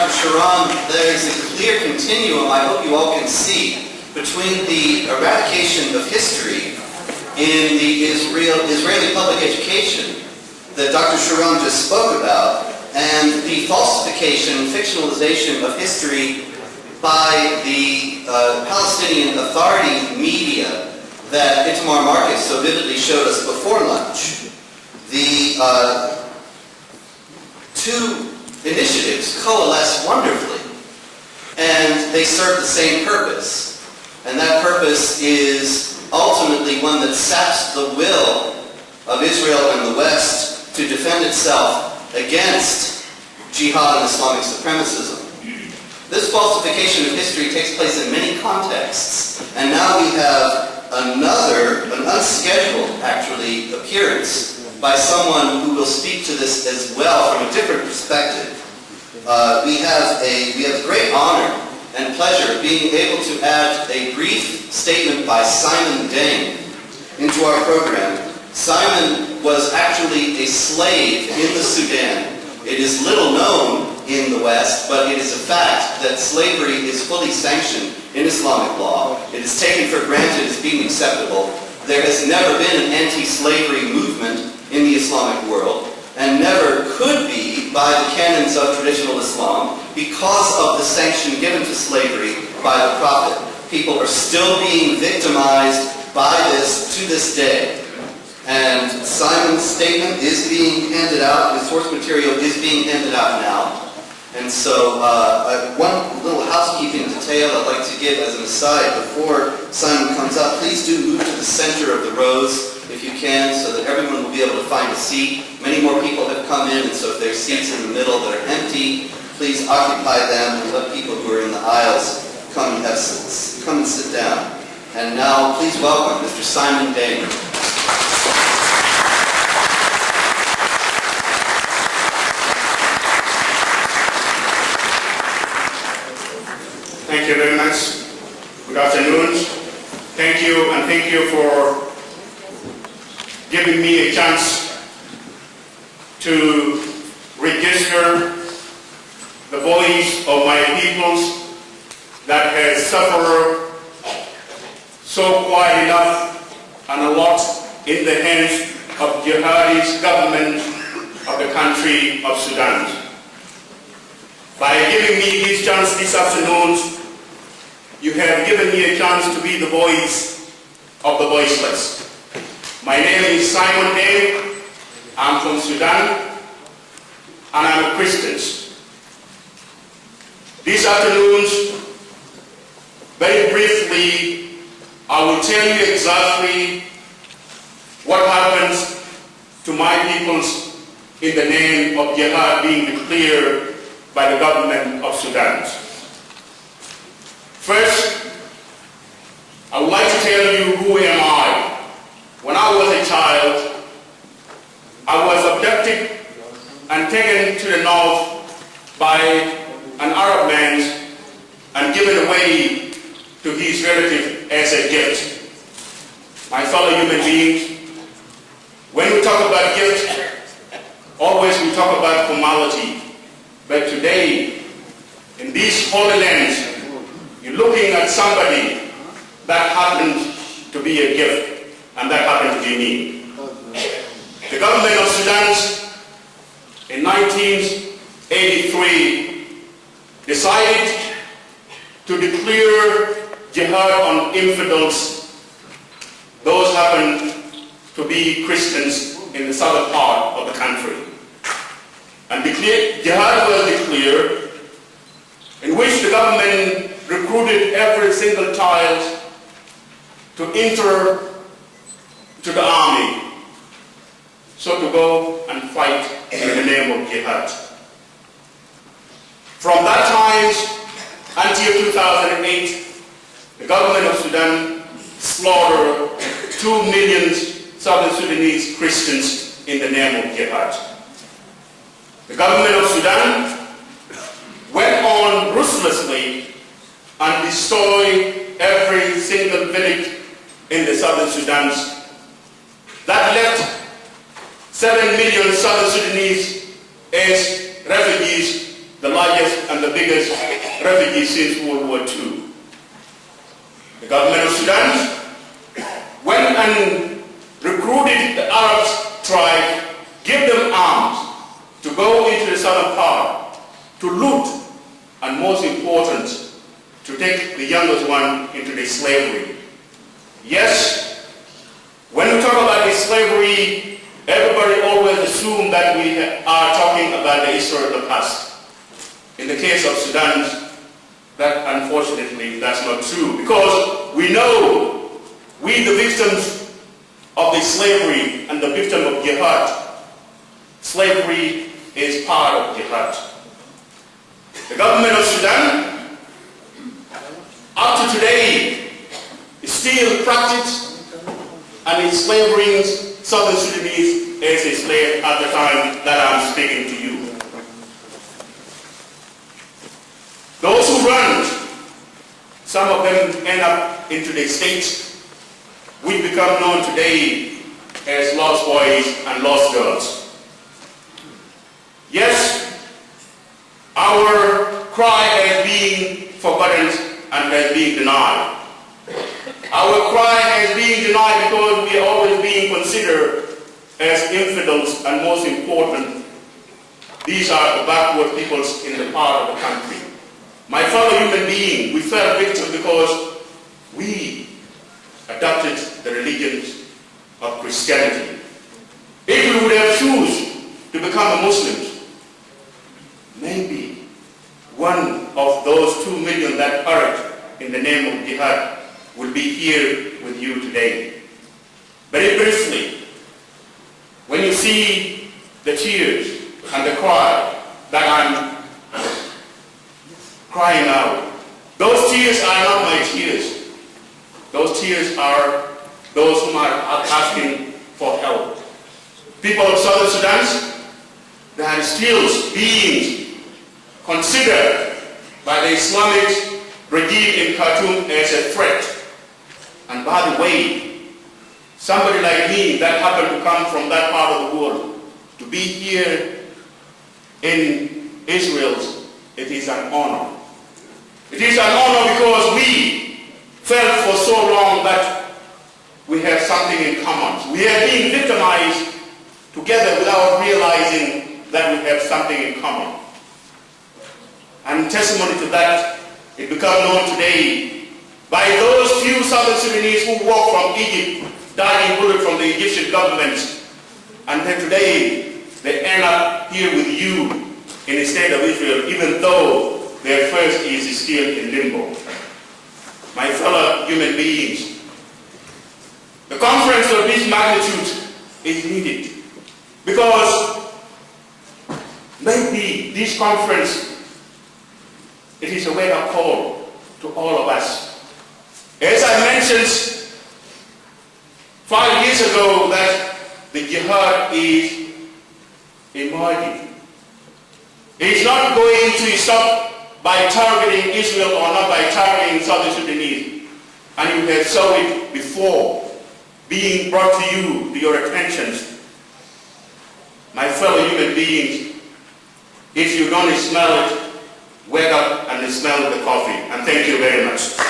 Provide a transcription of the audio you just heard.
Dr. Sharon, there is a clear continuum, I hope you all can see, between the eradication of history in the Israeli public education that Dr. Sharon just spoke about, and the falsification, fictionalization of history by the Palestinian Authority media that Itamar Marcus so vividly showed us before lunch. The two initiatives coalesce wonderfully, and they serve the same purpose. And that purpose is ultimately one that saps the will of Israel and the West to defend itself against Jihad and Islamic supremacism. This falsification of history takes place in many contexts, and now we have an unscheduled, actually, appearance by someone who will speak to this as well from a different perspective. We have the great honor and pleasure of being able to add a brief statement by Simon Deng into our program. Simon was actually a slave in the Sudan. It is little known in the West, but it is a fact that slavery is fully sanctioned in Islamic law. It is taken for granted as being acceptable. There has never been an anti-slavery movement in the Islamic world, and never could be by the canons of traditional Islam because of the sanction given to slavery by the Prophet. People are still being victimized by this to this day. And Simon's statement is being handed out, his source material is being handed out now. And so one little housekeeping detail I'd like to give as an aside before Simon comes up. Please do move to the center of the rows if you can, so that everyone will be able to find a seat. Many more people have come in, and so if there's seats in the middle that are empty, please occupy them and let people who are in the aisles come and sit down. And now, please welcome Mr. Simon Deng. Thank you very much. Good afternoon. Thank you, and thank you for giving me a chance to register the voice of my peoples that has suffered so quite enough and a lot in the hands of jihadist government of the country of Sudan. By giving me this chance this afternoon, you have given me a chance to be the voice of the voiceless. My name is Simon Deng. I'm from Sudan, and I'm a Christian. This afternoon, very briefly, I will tell you exactly what happens to my peoples in the name of Jihad being declared by the government of Sudan. First, I would like to tell you who am I. When I was a child, I was abducted and taken to the north by an Arab man and given away to his relative as a gift. My fellow human beings, when we talk about gift, always we talk about formality. But today, in this holy land, you're looking at somebody that happened to be a gift. And that happened to be me. The government of Sudan in 1983 decided to declare jihad on infidels. Those happened to be Christians in the southern part of the country. And jihad was declared, in which the government recruited every single child to enter to the army, so to go and fight in the name of jihad. From that time until 2008, the government of Sudan slaughtered 2 million Southern Sudanese Christians in the name of jihad. The government of Sudan went on ruthlessly and destroyed every single village in the Southern Sudan. That left 7 million Southern Sudanese as refugees the largest and the biggest refugees since World War II. The government of Sudan went and recruited the Arab tribe, gave them arms to go into the southern part, to loot, and most important, to take the youngest one into the slavery. Yes, when we talk about the slavery, everybody always assumes that we are talking about the history of the past. In the case of Sudan, that unfortunately that's not true, because we know we the victims of the slavery and the victim of Jihad. Slavery is part of Jihad. The government of Sudan, up to today, is still practiced and enslaving Southern Sudanese as a slave at the time that I'm speaking to you. Those who run, some of them end up into the states we become known today as lost boys and lost girls. Yes, our cry has been forgotten and has been denied. Our cry has been denied because we are always being considered as infidels, and most important, these are the backward peoples in the part of the country. My fellow human being, we fell victim because we adopted the religion of Christianity. If we would have chosen to become a Muslim, maybe one of those 2 million that perished in the name of Jihad will be here with you today. Very briefly, when you see the tears and the cry that I'm crying out, those tears are not my tears. Those tears are those whom are asking for help. People of Southern Sudan, they are still being considered by the Islamic regime in Khartoum as a threat. And by the way, somebody like me that happened to come from that part of the world, to be here in Israel, it is an honor. It is an honor because we felt for so long that we have something in common. We have been victimized together without realizing that we have something in common. And testimony to that, it becomes known today by those few Southern Sudanese who walked from Egypt, dodging bullets from the Egyptian government, and then today they end up here with you in the state of Israel, even though their first is still in limbo. My fellow human beings, the conference of this magnitude is needed because maybe this conference, it is a wake-up call to all of us. As I mentioned 5 years ago that the Jihad is emerging. It's not going to stop by targeting Israel or not by targeting Southern Sudanese. And you have saw it before being brought to you, to your attention. My fellow human beings, if you don't smell it, wake up and smell the coffee. And thank you very much.